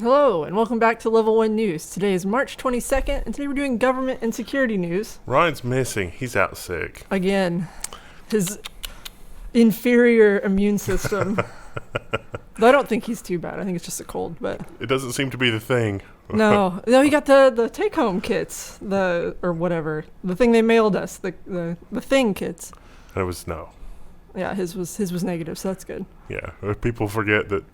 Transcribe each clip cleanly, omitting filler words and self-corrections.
Hello, and welcome back to Level 1 News. Today is March 22nd, and today we're doing government and security news. Ryan's missing. He's out sick. Again. His inferior immune system. Though I don't think he's too bad. I think it's just a cold, but... It doesn't seem to be the thing. No, he got the take-home kits, or whatever. The thing they mailed us, the thing kits. And it was no. Yeah, his was negative, so that's good. Yeah, people forget that,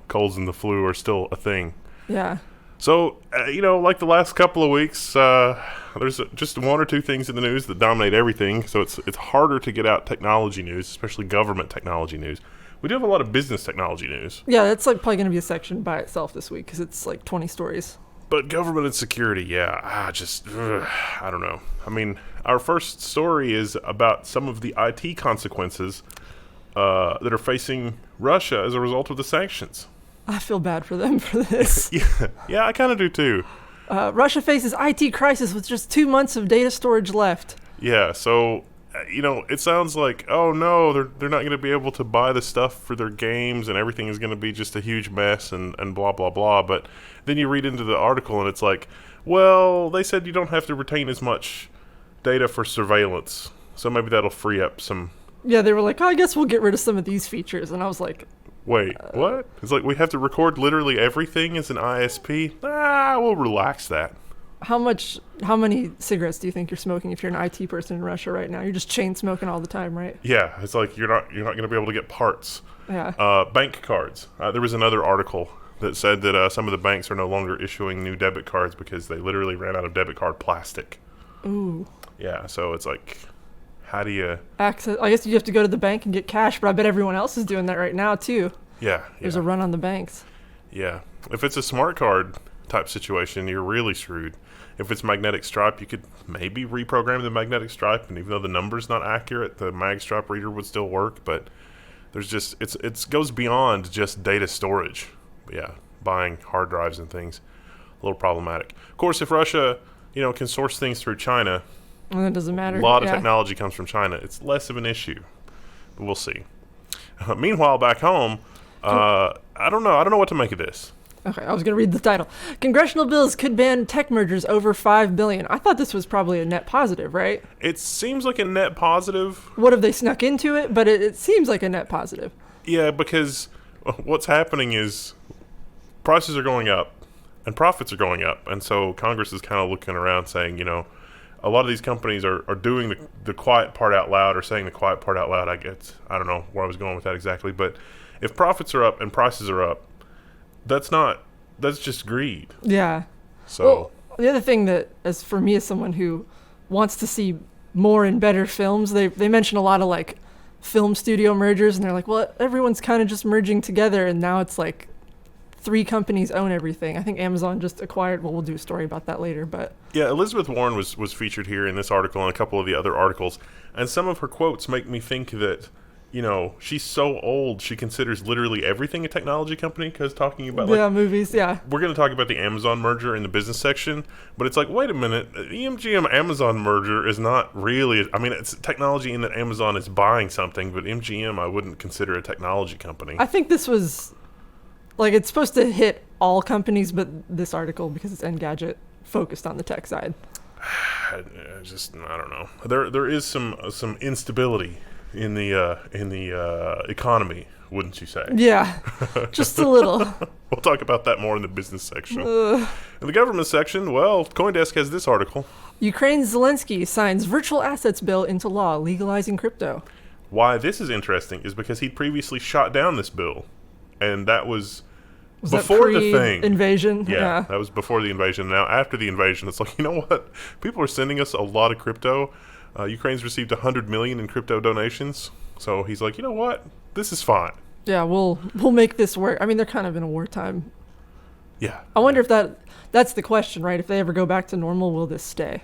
colds and the flu are still a thing. Yeah. So, like the last couple of weeks, there's just one or two things in the news that dominate everything. So it's harder to get out technology news, especially government technology news. We do have a lot of business technology news. Yeah, that's probably going to be a section by itself this week because it's 20 stories. But government and security, yeah, I don't know. I mean, our first story is about some of the IT consequences that are facing Russia as a result of the sanctions. I feel bad for them for this. Yeah, I kind of do too. Russia faces IT crisis with just 2 months of data storage left. Yeah, so, it sounds like, oh no, they're not going to be able to buy the stuff for their games and everything is going to be just a huge mess and blah, blah, blah. But then you read into the article and it's like, well, they said you don't have to retain as much data for surveillance. So maybe that'll free up some... Yeah, they were like, I guess we'll get rid of some of these features. And I was like... Wait, what? It's like we have to record literally everything as an ISP? We'll relax that. How many cigarettes do you think you're smoking if you're an IT person in Russia right now? You're just chain smoking all the time, right? Yeah, it's like you're not going to be able to get parts. Yeah. Bank cards. There was another article that said that some of the banks are no longer issuing new debit cards because they literally ran out of debit card plastic. Ooh. Yeah, so it's like, how do you... Access? I guess you have to go to the bank and get cash, but I bet everyone else is doing that right now, too. Yeah. There's a run on the banks. Yeah. If it's a smart card type situation, you're really screwed. If it's magnetic stripe, you could maybe reprogram the magnetic stripe, and even though the number's not accurate, the mag stripe reader would still work, but there's just... It goes beyond just data storage. But yeah, buying hard drives and things, a little problematic. Of course, if Russia, can source things through China... Well, that doesn't matter. A lot of technology comes from China. It's less of an issue, but we'll see. Meanwhile, back home, I don't know what to make of this. Okay, I was going to read the title. Congressional bills could ban tech mergers over $5 billion. I thought this was probably a net positive, right? It seems like a net positive. What have they snuck into it? But it seems like a net positive. Yeah, because what's happening is prices are going up and profits are going up. And so Congress is kind of looking around saying, a lot of these companies are doing the quiet part out loud or saying the quiet part out loud, I guess. I don't know where I was going with that exactly. But if profits are up and prices are up, that's just greed. Yeah. So well, the other thing that, as for me as someone who wants to see more and better films, they mention a lot of film studio mergers, and they're like, well, everyone's kind of just merging together, and now it's like 3 companies own everything. I think Amazon just acquired, well, we'll do a story about that later, but... Yeah, Elizabeth Warren was featured here in this article and a couple of the other articles, and some of her quotes make me think that, she's so old, she considers literally everything a technology company, because talking about, movies, yeah. We're going to talk about the Amazon merger in the business section, but it's like, wait a minute, the MGM-Amazon merger is not really... it's technology in that Amazon is buying something, but MGM I wouldn't consider a technology company. I think this was... it's supposed to hit all companies, but this article, because it's Engadget, focused on the tech side. I don't know. There is some instability in the economy, wouldn't you say? Yeah, just a little. We'll talk about that more in the business section. In the government section, well, CoinDesk has this article. Ukraine's Zelenskyy signs virtual assets bill into law, legalizing crypto. Why this is interesting is because he'd previously shot down this bill, and that was before the thing. Invasion? Yeah, that was before the invasion. Now, after the invasion, it's like, you know what? People are sending us a lot of crypto. Ukraine's received $100 million in crypto donations. So he's like, you know what? This is fine. Yeah, we'll make this work. They're kind of in a wartime. Yeah. I wonder if that's the question, right? If they ever go back to normal, will this stay?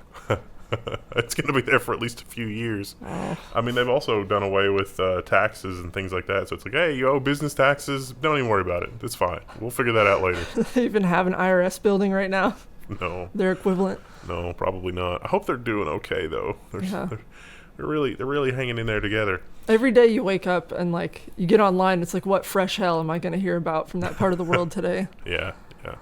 It's going to be there for at least a few years. Oh. They've also done away with taxes and things like that. So it's like, hey, you owe business taxes. Don't even worry about it. It's fine. We'll figure that out later. They even have an IRS building right now? No. Their equivalent? No, probably not. I hope they're doing okay, though. They're really hanging in there together. Every day you wake up and you get online, it's like, what fresh hell am I going to hear about from that part of the world today? Yeah. Yeah.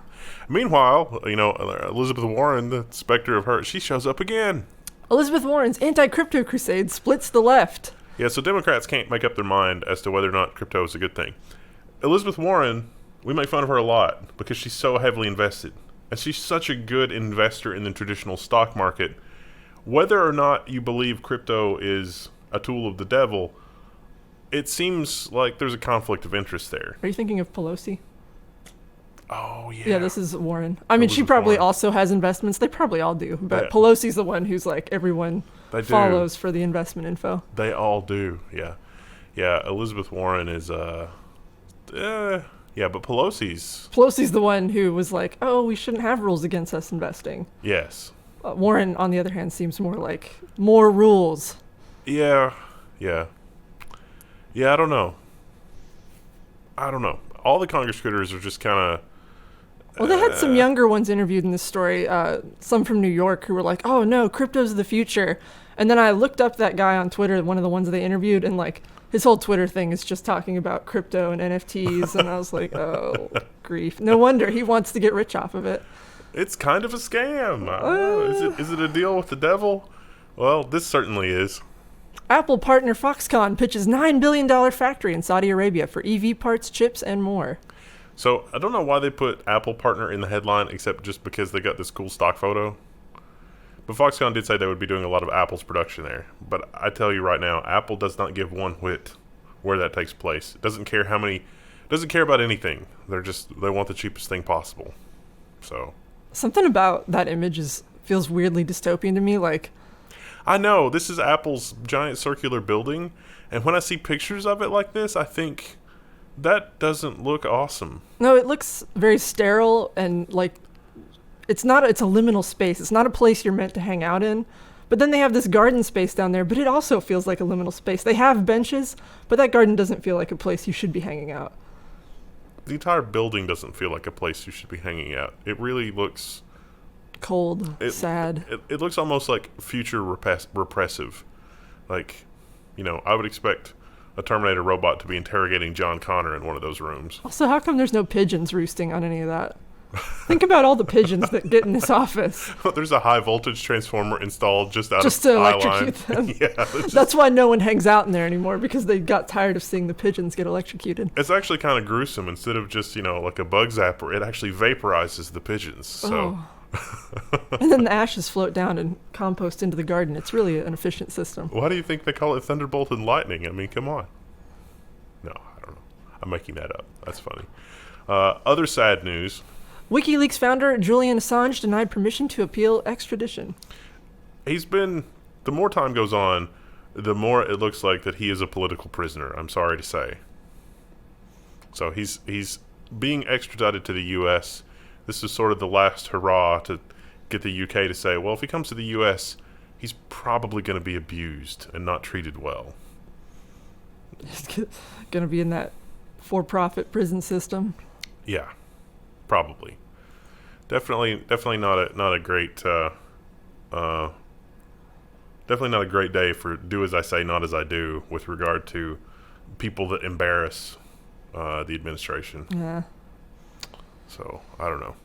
Meanwhile, Elizabeth Warren, the specter of her, she shows up again. Elizabeth Warren's anti-crypto crusade splits the left. Yeah, so Democrats can't make up their mind as to whether or not crypto is a good thing. Elizabeth Warren, we make fun of her a lot because she's so heavily invested. And she's such a good investor in the traditional stock market. Whether or not you believe crypto is a tool of the devil, it seems like there's a conflict of interest there. Are you thinking of Pelosi? Oh, yeah. Yeah, this is Warren. I mean, she Elizabeth probably Warren. also has investments. They probably all do. But Yeah. Pelosi's the one who's like everyone They do. follows for the investment info. They all do, yeah. Yeah, Elizabeth Warren is, yeah, but Pelosi's the one who was like, oh, we shouldn't have rules against us investing. yes. Warren, on the other hand, seems more like more rules. Yeah, yeah. Yeah, I don't know. All the Congress critters are just kind of... Well, they had some younger ones interviewed in this story, some from New York who were like, oh, no, crypto's the future. And then I looked up that guy on Twitter, one of the ones they interviewed, and like his whole Twitter thing is just talking about crypto and NFTs. And I was like, oh, grief. No wonder he wants to get rich off of it. It's kind of a scam. I don't know. Is it a deal with the devil? Well, this certainly is. Apple partner Foxconn pitches $9 billion factory in Saudi Arabia for EV parts, chips, and more. So, I don't know why they put Apple partner in the headline, except just because they got this cool stock photo. But Foxconn did say they would be doing a lot of Apple's production there. But I tell you right now, Apple does not give one whit where that takes place. It doesn't care doesn't care about anything. They want the cheapest thing possible. So... Something about that image feels weirdly dystopian to me. Like, I know, this is Apple's giant circular building, and when I see pictures of it like this, I think that doesn't look awesome. no, it looks very sterile and like it's a liminal space. It's not a place you're meant to hang out in. But then they have this garden space down there, but it also feels like a liminal space. They have benches, but that garden doesn't feel like a place you should be hanging out. The entire building doesn't feel like a place you should be hanging out. It really looks... Cold, sad. It looks almost like future repressive. Like, I would expect a Terminator robot to be interrogating John Connor in one of those rooms. Also, how come there's no pigeons roosting on any of that? Think about all the pigeons that get in this office. There's a high voltage transformer installed just to eye electrocute line. them. Yeah, That's why no one hangs out in there anymore, because they got tired of seeing the pigeons get electrocuted. it's actually kind of gruesome. Instead of just, like a bug zapper, it actually vaporizes the pigeons. So, And then the ashes float down and compost into the garden. It's really an efficient system. why do you think they call it Thunderbolt and Lightning? I mean, come on. No, I don't know. I'm making that up. That's funny. Other sad news. WikiLeaks founder Julian Assange denied permission to appeal extradition. The more time goes on, the more it looks like that he is a political prisoner, I'm sorry to say. So he's being extradited to the U.S. This is sort of the last hurrah to get the UK to say, well, if he comes to the U.S., he's probably going to be abused and not treated well. He's going to be in that for-profit prison system. Yeah, probably. Definitely not a great definitely not a great day for do as I say, not as I do with regard to people that embarrass the administration. Yeah. So, I don't know.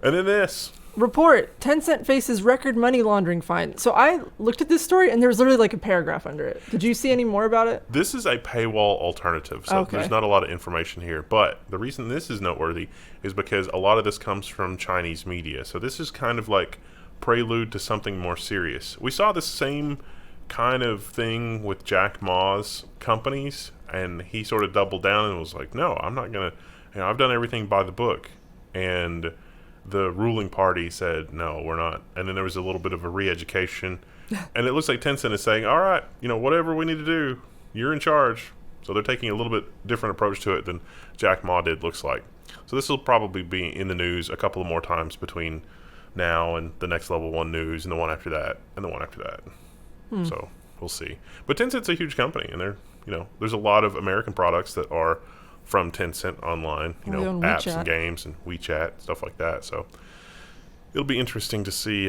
And then this. Report, Tencent faces record money laundering fine. So I looked at this story and there was literally like a paragraph under it. Did you see any more about it? This is a paywall alternative, so Okay. there's not a lot of information here. But the reason this is noteworthy is because a lot of this comes from Chinese media. So this is kind of like prelude to something more serious. We saw the same kind of thing with Jack Ma's companies, and he sort of doubled down and was like, no, I'm not going to, I've done everything by the book. And the ruling party said, no, we're not. And then there was a little bit of a re-education. And it looks like Tencent is saying, all right, whatever we need to do, you're in charge. So they're taking a little bit different approach to it than Jack Ma did, looks like. So this will probably be in the news a couple of more times between now and the next Level 1 news and the one after that and the one after that. So we'll see. But Tencent's a huge company, and there's a lot of American products that are from Tencent online, They own apps WeChat. and games and WeChat, stuff like that. So it'll be interesting to see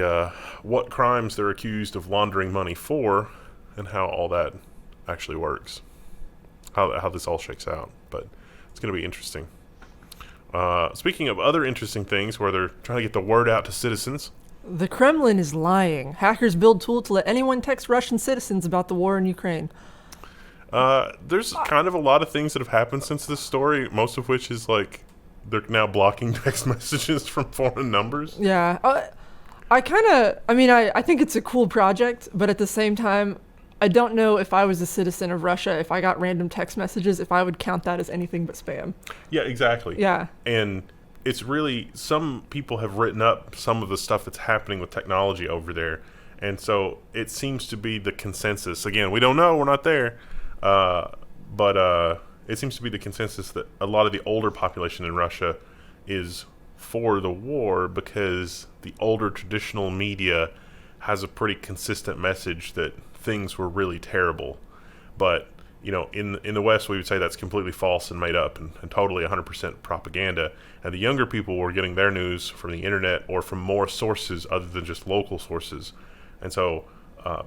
what crimes they're accused of laundering money for and how all that actually works, how this all shakes out. But it's going to be interesting. speaking of other interesting things where they're trying to get the word out to citizens. The Kremlin is lying. Hackers build tool to let anyone text Russian citizens about the war in Ukraine. There's kind of a lot of things that have happened since this story, most of which is like they're now blocking text messages from foreign numbers. Yeah. I think it's a cool project, but at the same time, I don't know if I was a citizen of Russia, if I got random text messages, if I would count that as anything but spam. Yeah, exactly. Yeah. And it's really, some people have written up some of the stuff that's happening with technology over there. And so it seems to be the consensus. Again, we don't know, we're not there. But it seems to be the consensus that a lot of the older population in Russia is for the war because the older traditional media has a pretty consistent message that things were really terrible. But, you know, in the West, we would say that's completely false and made up and totally 100% propaganda. And the younger people were getting their news from the internet or from more sources other than just local sources. And so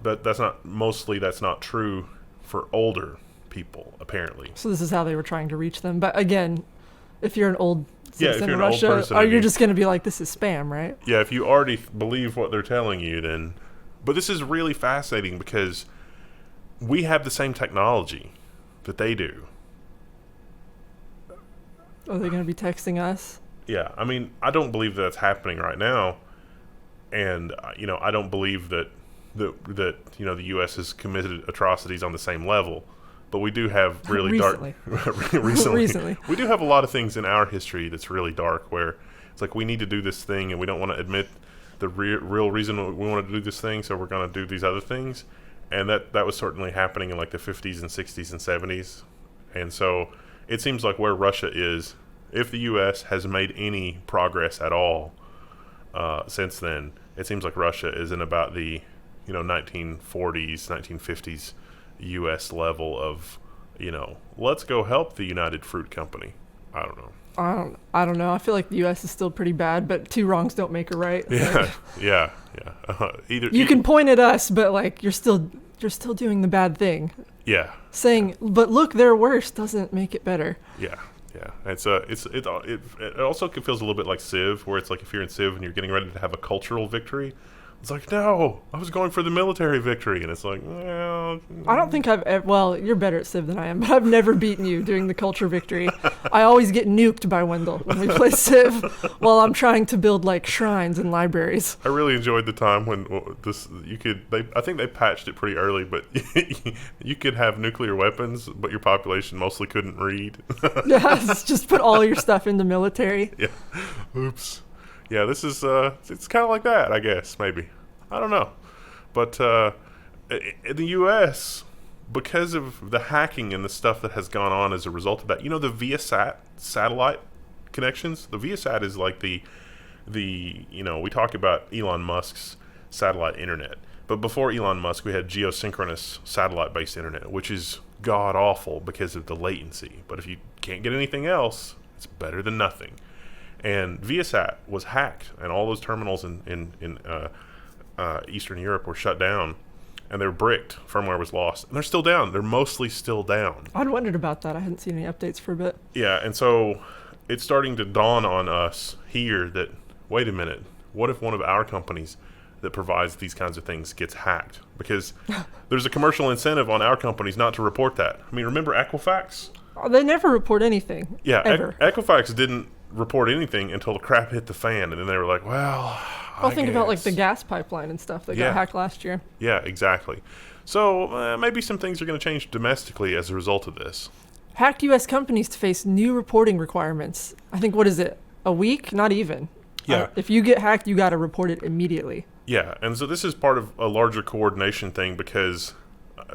that's not true for older people, apparently. So this is how they were trying to reach them. But again, if you're an old citizen you're of an old Russia, person you're just going to be like, this is spam, right? Yeah, if you already believe what they're telling you, then... But this is really fascinating because we have the same technology that they do. Are they going to be texting us? Yeah, I mean, I don't believe that's happening right now. And, I don't believe that the U.S. has committed atrocities on the same level. But we do have really Recently. Recently. We do have a lot of things in our history that's really dark where it's like we need to do this thing and we don't want to admit the real reason we want to do this thing, so we're going to do these other things. And that was certainly happening in like the 50s and 60s and 70s. And so it seems like where Russia is, if the U.S. has made any progress at all since then, it seems like Russia is in about the 1940s, 1950s U.S. level of, let's go help the United Fruit Company. I don't know. I don't know. I feel like the U.S. is still pretty bad, but two wrongs don't make a right. Yeah, yeah. You can point at us, but like you're still doing the bad thing. Yeah. Saying, but look, they're worse doesn't make it better. Yeah. It also feels a little bit like Civ, where it's like if you're in Civ and you're getting ready to have a cultural victory, it's like, no, I was going for the military victory. And it's like, well... I don't think you're better at Civ than I am, but I've never beaten you doing the culture victory. I always get nuked by Wendell when we play Civ while I'm trying to build, like, shrines and libraries. I really enjoyed the time when I think they patched it pretty early, but you could have nuclear weapons, but your population mostly couldn't read. Yes, just put all your stuff in the military. Yeah. Oops. Yeah, this is, it's kind of like that, I guess, maybe. I don't know. But in the U.S., because of the hacking and the stuff that has gone on as a result of that, the Viasat satellite connections? The Viasat is like the we talk about Elon Musk's satellite internet. But before Elon Musk, we had geosynchronous satellite-based internet, which is god-awful because of the latency. But if you can't get anything else, it's better than nothing. And Viasat was hacked, and all those terminals in Eastern Europe were shut down, and they were bricked. Firmware was lost, and they're still down. They're mostly still down. I'd wondered about that. I hadn't seen any updates for a bit. Yeah, and so it's starting to dawn on us here that, wait a minute, what if one of our companies that provides these kinds of things gets hacked? Because there's a commercial incentive on our companies not to report that. I mean, remember Equifax? They never report anything. Yeah, ever. Equifax didn't report anything until the crap hit the fan, and then they were like, well, I'll think about like the gas pipeline and stuff that got hacked last year. Yeah, exactly. So maybe some things are going to change domestically as a result of this. Hacked U.S. companies to face new reporting requirements. I think, what is it, a week? Not even. Yeah. If you get hacked, you got to report it immediately. Yeah, and so this is part of a larger coordination thing because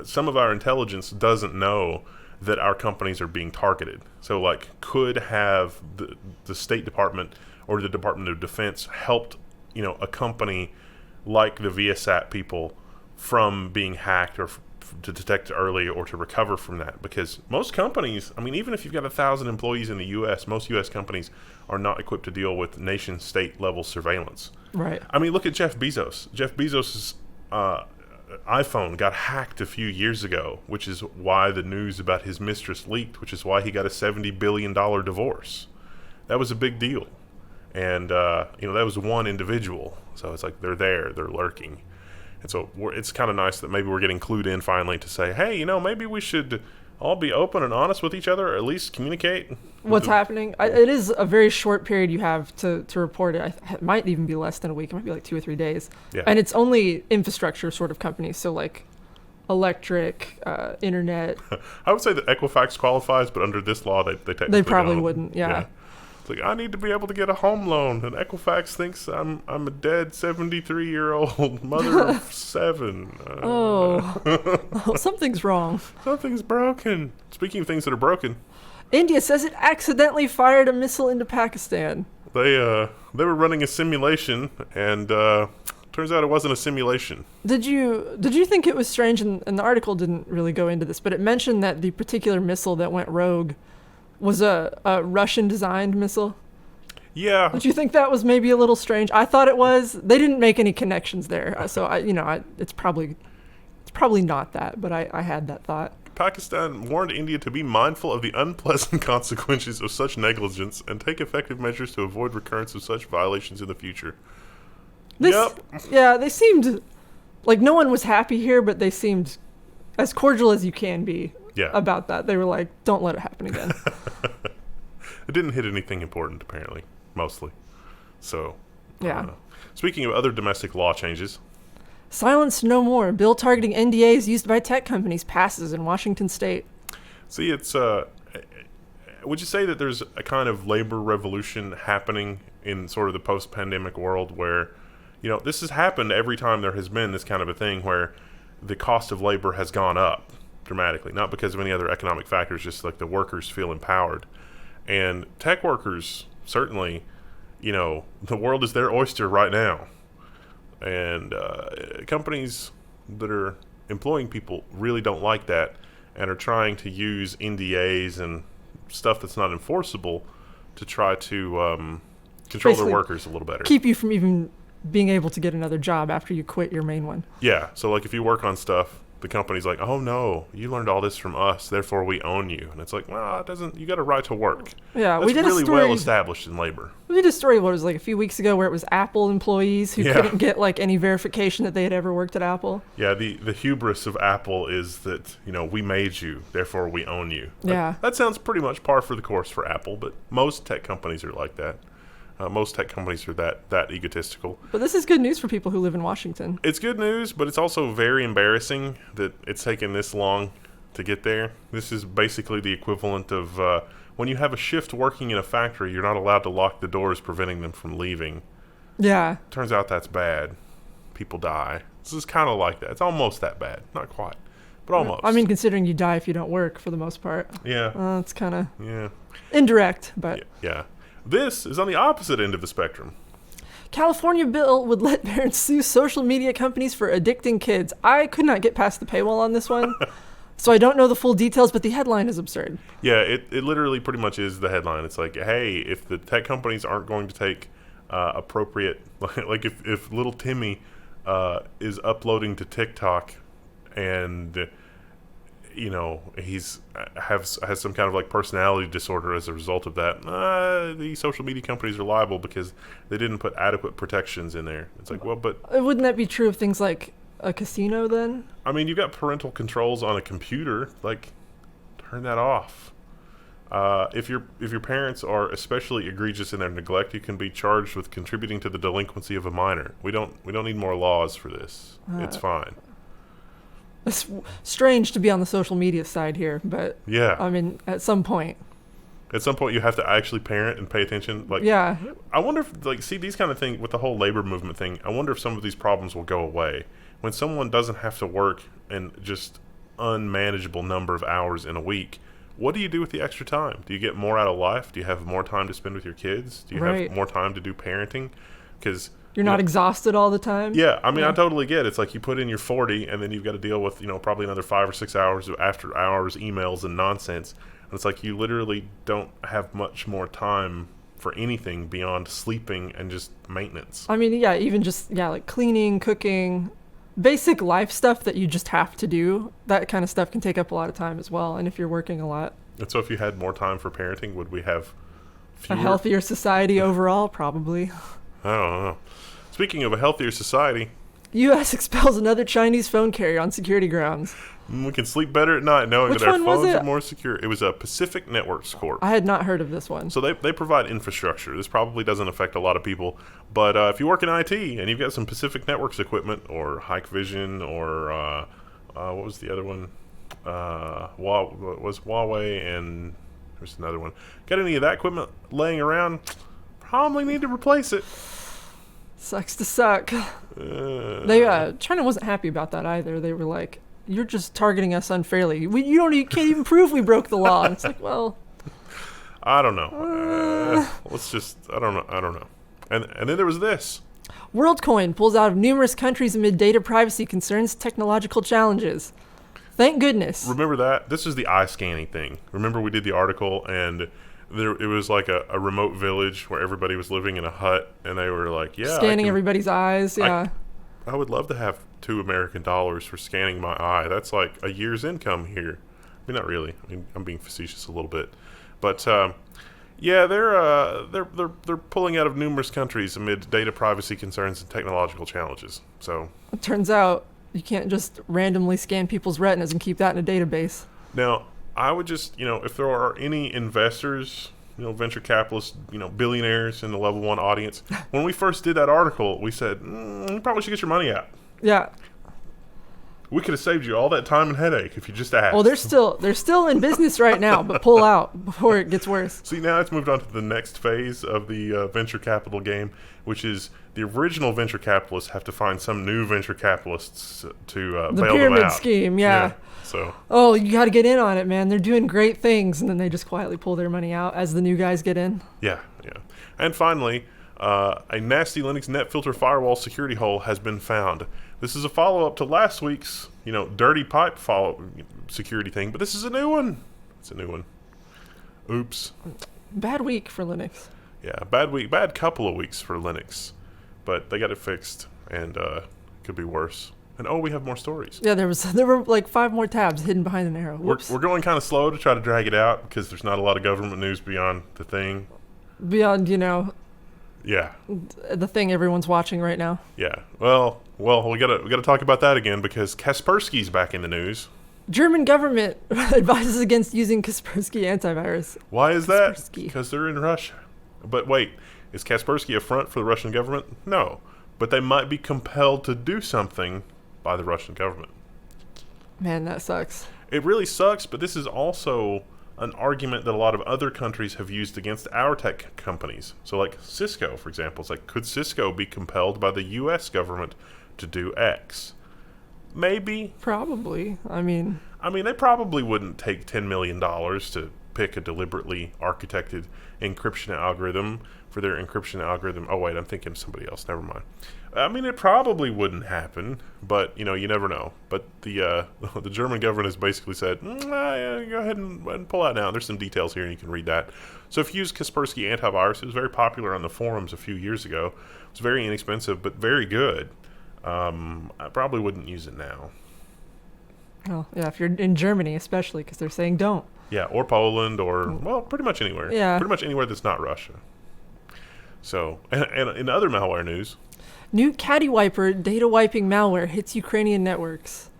some of our intelligence doesn't know that our companies are being targeted. So, like, could have the State Department or the Department of Defense helped, a company like the Viasat people from being hacked or to detect early or to recover from that? Because most companies, I mean, even if you've got 1,000 employees in the U.S., most U.S. companies are not equipped to deal with nation-state level surveillance. Right. I mean, look at Jeff Bezos. Jeff Bezos' iPhone got hacked a few years ago, which is why the news about his mistress leaked, which is why he got a $70 billion divorce. that was a big deal. And, that was one individual. So it's like they're there, they're lurking. And so it's kind of nice that maybe we're getting clued in finally to say, hey, maybe we should all be open and honest with each other, or at least communicate what's happening. It is a very short period you have to report it. It might even be less than a week. It might be like 2 or 3 days. Yeah. And it's only infrastructure sort of companies. So like electric, internet. I would say that Equifax qualifies, but under this law, they technically probably don't. wouldn't, yeah. It's like, I need to be able to get a home loan, and Equifax thinks I'm a dead 73-year-old mother of 7. Something's wrong. Something's broken. Speaking of things that are broken, India says it accidentally fired a missile into Pakistan. they were running a simulation, and turns out it wasn't a simulation. Did you think it was strange? And the article didn't really go into this, but it mentioned that the particular missile that went rogue was a Russian-designed missile. Yeah. Did you think that was maybe a little strange? I thought it was. They didn't make any connections there, so it's probably not that. But I had that thought. Pakistan warned India to be mindful of the unpleasant consequences of such negligence and take effective measures to avoid recurrence of such violations in the future. Yeah, they seemed like no one was happy here, but they seemed as cordial as you can be about that. They were like, don't let it happen again. It didn't hit anything important, apparently, mostly. So, yeah. Speaking of other domestic law changes. Silence no more. Bill targeting NDAs used by tech companies passes in Washington state. See, it's, would you say that there's a kind of labor revolution happening in sort of the post-pandemic world where, this has happened every time there has been this kind of a thing where the cost of labor has gone up dramatically, not because of any other economic factors, just like the workers feel empowered. And tech workers, certainly, the world is their oyster right now. And companies that are employing people really don't like that and are trying to use NDAs and stuff that's not enforceable to try to control their workers a little better. Keep you from even being able to get another job after you quit your main one. Yeah. So, like, if you work on stuff, the company's like, oh, no, you learned all this from us, therefore we own you. And it's like, well, it doesn't. You got a right to work. Yeah, That's we did really a story. well established in labor. We did a story, what was it, like a few weeks ago, where it was Apple employees who couldn't get like any verification that they had ever worked at Apple. Yeah, the hubris of Apple is that, we made you, therefore we own you. That sounds pretty much par for the course for Apple, but most tech companies are like that. Most tech companies are that egotistical. But this is good news for people who live in Washington. It's good news, but it's also very embarrassing that it's taken this long to get there. This is basically the equivalent of when you have a shift working in a factory, you're not allowed to lock the doors, preventing them from leaving. Yeah. Turns out that's bad. People die. This is kind of like that. It's almost that bad. Not quite, but almost. I mean, considering you die if you don't work for the most part. Yeah. It's kind of yeah indirect, but... Yeah. This is on the opposite end of the spectrum. California bill would let parents sue social media companies for addicting kids. I could not get past the paywall on this one, so I don't know the full details, but the headline is absurd. Yeah, it literally pretty much is the headline. It's like, hey, if the tech companies aren't going to take appropriate, like if little Timmy is uploading to TikTok and... he's has some kind of like personality disorder as a result of that. The social media companies are liable because they didn't put adequate protections in there. It's like, well, but wouldn't that be true of things like a casino then? I mean, you've got parental controls on a computer. Like, turn that off. If your parents are especially egregious in their neglect, you can be charged with contributing to the delinquency of a minor. We don't need more laws for this. It's fine. It's strange to be on the social media side here, but yeah, I mean, at some point you have to actually parent and pay attention. Like, yeah, I wonder if see these kind of things with the whole labor movement thing. I wonder if some of these problems will go away when someone doesn't have to work in just unmanageable number of hours in a week. What do you do with the extra time? Do you get more out of life? Do you have more time to spend with your kids? Do you have more time to do parenting? Because you're not exhausted all the time. Yeah, I mean, I totally get it. It's like you put in your 40, and then you've got to deal with, probably another 5 or 6 hours of after hours emails and nonsense. And it's like you literally don't have much more time for anything beyond sleeping and just maintenance. I mean, yeah, even just, like cleaning, cooking, basic life stuff that you just have to do. That kind of stuff can take up a lot of time as well. And if you're working a lot. And so if you had more time for parenting, would we have A healthier society overall, probably. I don't know. Speaking of a healthier society, U.S. expels another Chinese phone carrier on security grounds. we can sleep better at night knowing Which that our one was phones it? are more secure. It was a Pacific Networks Corp. I had not heard of this one. So they provide infrastructure. This probably doesn't affect a lot of people. But if you work in IT and you've got some Pacific Networks equipment or Hikvision or what was the other one? Was Huawei, and there's another one. Got any of that equipment laying around? Probably need to replace it. Sucks to suck. China wasn't happy about that either. They were like, "You're just targeting us unfairly. You can't even prove we broke the law." And it's like, well, I don't know. I don't know. And then there was this. Worldcoin pulls out of numerous countries amid data privacy concerns, technological challenges. Thank goodness. Remember that? This is the eye scanning thing. Remember we did the article and it was like a remote village where everybody was living in a hut and they were like, yeah. Scanning everybody's eyes, yeah. I would love to have $2 American for scanning my eye. That's like a year's income here. I mean, not really. I mean, I'm being facetious a little bit. But, yeah, they're pulling out of numerous countries amid data privacy concerns and technological challenges. So it turns out you can't just randomly scan people's retinas and keep that in a database. Now, I would just, if there are any investors, venture capitalists, billionaires in the Level 1 audience, when we first did that article, we said, you probably should get your money out. Yeah. We could have saved you all that time and headache if you just asked. Well, they're still in business right now, but pull out before it gets worse. See, now it's moved on to the next phase of the venture capital game, which is the original venture capitalists have to find some new venture capitalists to bail them out. The pyramid scheme, yeah. So. Oh, you got to get in on it, man. They're doing great things, and then they just quietly pull their money out as the new guys get in. Yeah. And finally, a nasty Linux netfilter firewall security hole has been found. This is a follow-up to last week's, dirty pipe security thing, but this is a new one. It's a new one. Oops. Bad week for Linux. Yeah, bad couple of weeks for Linux, but they got it fixed, and it could be worse. And we have more stories. Yeah, there were like 5 more tabs hidden behind an arrow. We're going kind of slow to try to drag it out because there's not a lot of government news beyond the thing. Beyond, Yeah. the thing everyone's watching right now. Yeah. Well, we gotta talk about that again because Kaspersky's back in the news. German government advises against using Kaspersky antivirus. Why is that? Kaspersky. Because they're in Russia. But wait, is Kaspersky a front for the Russian government? No. But they might be compelled to do something by the Russian government. Man, that sucks. It really sucks, but this is also an argument that a lot of other countries have used against our tech companies. So like Cisco, for example. It's like, could Cisco be compelled by the U.S. government to do X? Maybe. Probably. I mean, they probably wouldn't take $10 million to pick a deliberately architected encryption algorithm for their encryption algorithm. Oh, wait, I'm thinking of somebody else. Never mind. It probably wouldn't happen, but, you never know. But the German government has basically said, go ahead and pull out now. There's some details here, and you can read that. So if you use Kaspersky antivirus, it was very popular on the forums a few years ago. It's very inexpensive, but very good. I probably wouldn't use it now. Oh, yeah, if you're in Germany especially, because they're saying don't. Yeah, or Poland, or, well, pretty much anywhere. Yeah. Pretty much anywhere that's not Russia. So, and in other malware news... New CaddyWiper data wiping malware hits Ukrainian networks.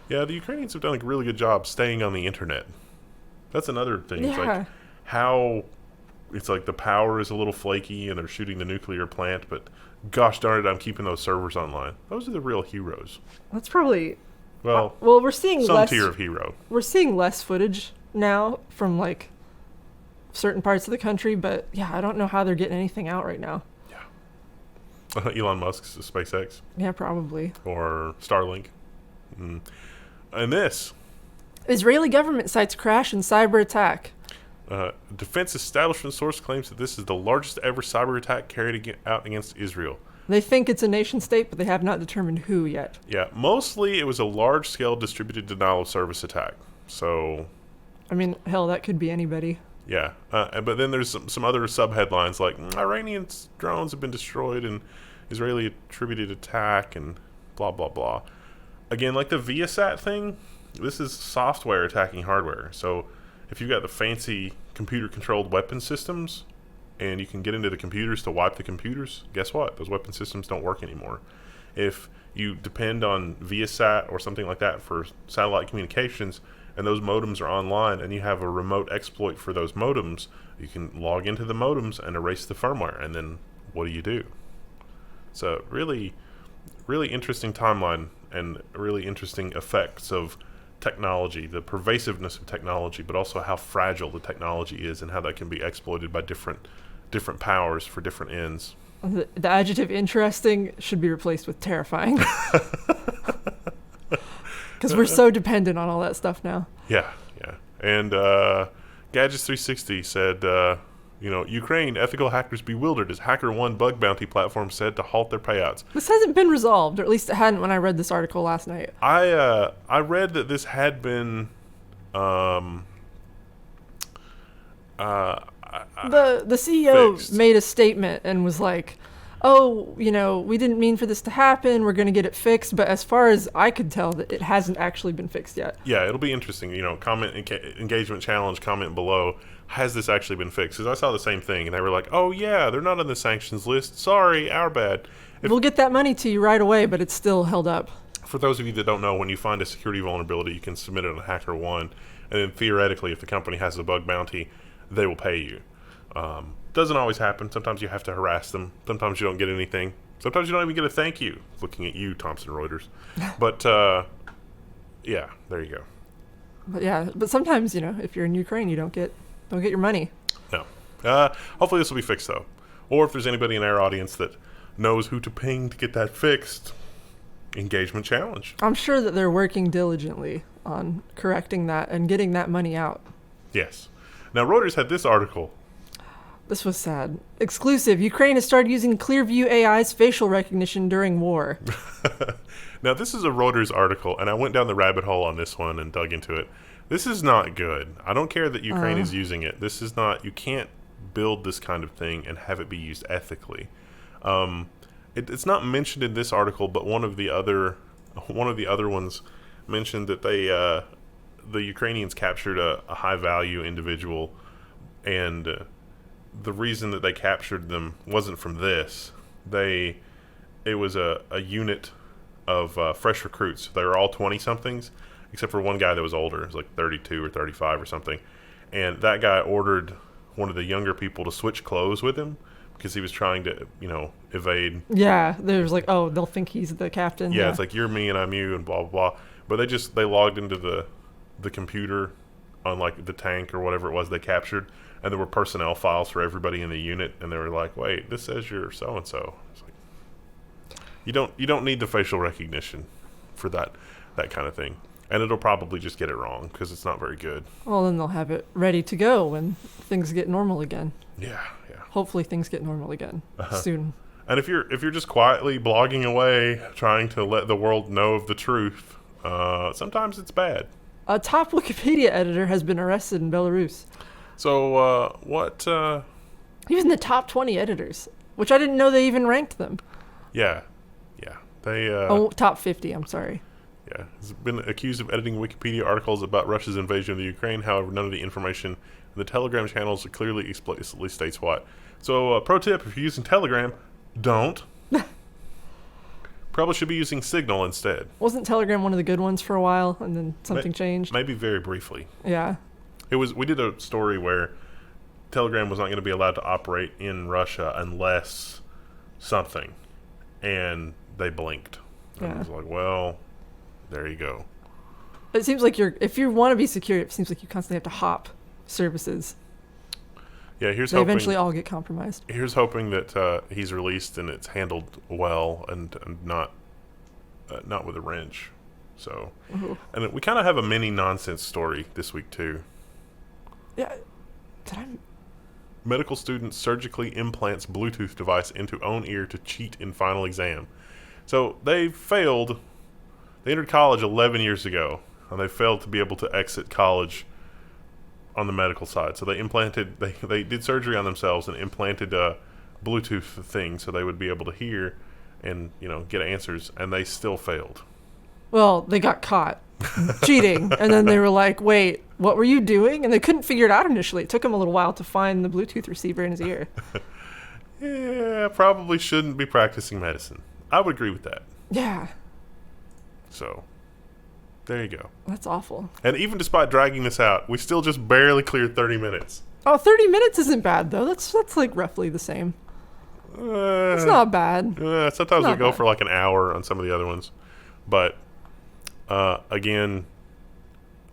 Yeah, the Ukrainians have done a really good job staying on the internet. That's another thing. Yeah. It's like how it's like the power is a little flaky and they're shooting the nuclear plant, but gosh darn it, I'm keeping those servers online. Those are the real heroes. That's probably... Well, we're seeing some less... tier of hero. We're seeing less footage now from, like, certain parts of the country, but, yeah, I don't know how they're getting anything out right now. Elon Musk's SpaceX. Yeah, probably. Or Starlink. And this. Israeli government cites crash and cyber attack. Defense establishment source claims that this is the largest ever cyber attack carried out against Israel. They think it's a nation state, but they have not determined who yet. Yeah, mostly it was a large-scale distributed denial of service attack. So... hell, that could be anybody. Yeah, but then there's some other sub-headlines like Iranian drones have been destroyed and Israeli attributed attack and blah, blah, blah. Again, like the Viasat thing, this is software attacking hardware. So if you've got the fancy computer-controlled weapon systems, and you can get into the computers to wipe the computers, guess what? Those weapon systems don't work anymore. If you depend on Viasat or something like that for satellite communications, and those modems are online, and you have a remote exploit for those modems, you can log into the modems and erase the firmware, and then what do? So really, really interesting timeline and really interesting effects of technology, the pervasiveness of technology, but also how fragile the technology is and how that can be exploited by different powers for different ends. The adjective interesting should be replaced with terrifying. Because we're so dependent on all that stuff now. Yeah. And Gadgets360 said, Ukraine ethical hackers bewildered as HackerOne bug bounty platform said to halt their payouts. This hasn't been resolved, or at least it hadn't when I read this article last night. I read that this had been the CEO fixed. made a statement and was like, oh, we didn't mean for this to happen. We're going to get it fixed. But as far as I could tell, that it hasn't actually been fixed yet. Yeah, it'll be interesting. Comment engagement challenge, comment below. Has this actually been fixed? Because I saw the same thing, and they were like, oh, yeah, they're not on the sanctions list. Sorry, our bad. We'll get that money to you right away, but it's still held up. For those of you that don't know, when you find a security vulnerability, you can submit it on HackerOne. And then theoretically, if the company has a bug bounty, they will pay you. Doesn't always happen. Sometimes you have to harass them. Sometimes you don't get anything. Sometimes you don't even get a thank you. Looking at you, Thomson Reuters. But yeah, there you go. But sometimes if you're in Ukraine, you don't get your money. No. Hopefully this will be fixed though. Or if there's anybody in our audience that knows who to ping to get that fixed, engagement challenge. I'm sure that they're working diligently on correcting that and getting that money out. Yes. Now Reuters had this article. This was sad. Exclusive. Ukraine has started using Clearview AI's facial recognition during war. Now, this is a Reuters article, and I went down the rabbit hole on this one and dug into it. This is not good. I don't care that Ukraine is using it. This is not... You can't build this kind of thing and have it be used ethically. It's not mentioned in this article, but one of the other ones mentioned that the Ukrainians captured a high-value individual, and... the reason that they captured them wasn't from this. It was a unit of fresh recruits. They were all 20-somethings, except for one guy that was older. It was like 32 or 35 or something. And that guy ordered one of the younger people to switch clothes with him because he was trying to, evade. Yeah, there was like, oh, they'll think he's the captain. Yeah, it's like, you're me and I'm you and blah, blah, blah. But they logged into the computer on like the tank or whatever it was they captured. And there were personnel files for everybody in the unit, and they were like, "Wait, this says you're so and so." It's like, you don't need the facial recognition for that kind of thing, and it'll probably just get it wrong because it's not very good. Well, then they'll have it ready to go when things get normal again. Yeah. Hopefully, things get normal again soon. And if you're just quietly blogging away, trying to let the world know of the truth, sometimes it's bad. A top Wikipedia editor has been arrested in Belarus. So, what... He was in the top 20 editors, which I didn't know they even ranked them. Yeah. They... top 50, I'm sorry. Yeah. He's been accused of editing Wikipedia articles about Russia's invasion of the Ukraine. However, none of the information in the Telegram channels clearly explicitly states what. So, pro tip, if you're using Telegram, don't. Probably should be using Signal instead. Wasn't Telegram one of the good ones for a while, and then something changed? Maybe very briefly. Yeah. We did a story where Telegram was not going to be allowed to operate in Russia unless something, and they blinked. And I was like, well, there you go. It seems like if you want to be secure, it seems like you constantly have to hop services. Yeah, they eventually all get compromised. Here's hoping that he's released and it's handled well and not with a wrench. So, and we kind of have a mini nonsense story this week too. Yeah. Medical student surgically implants Bluetooth device into own ear to cheat in final exam. So they failed. They entered college 11 years ago, and they failed to be able to exit college on the medical side. So they did surgery on themselves and implanted a Bluetooth thing so they would be able to hear and get answers, and they still failed. Well, they got caught cheating, and then they were like, wait, what were you doing? And they couldn't figure it out initially. It took him a little while to find the Bluetooth receiver in his ear. Yeah, probably shouldn't be practicing medicine. I would agree with that. Yeah. So, there you go. That's awful. And even despite dragging this out, we still just barely cleared 30 minutes. Oh, 30 minutes isn't bad, though. That's like roughly the same. It's not bad. Sometimes we go for like an hour on some of the other ones. But, again,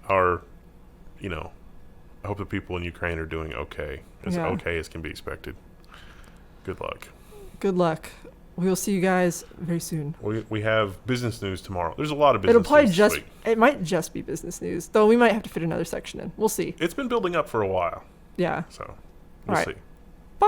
I hope the people in Ukraine are doing okay. As okay as can be expected. Good luck. Good luck. We will see you guys very soon. We have business news tomorrow. There's a lot of business news this week. It might just be business news, though we might have to fit another section in. We'll see. It's been building up for a while. Yeah. So, we'll see. Bye.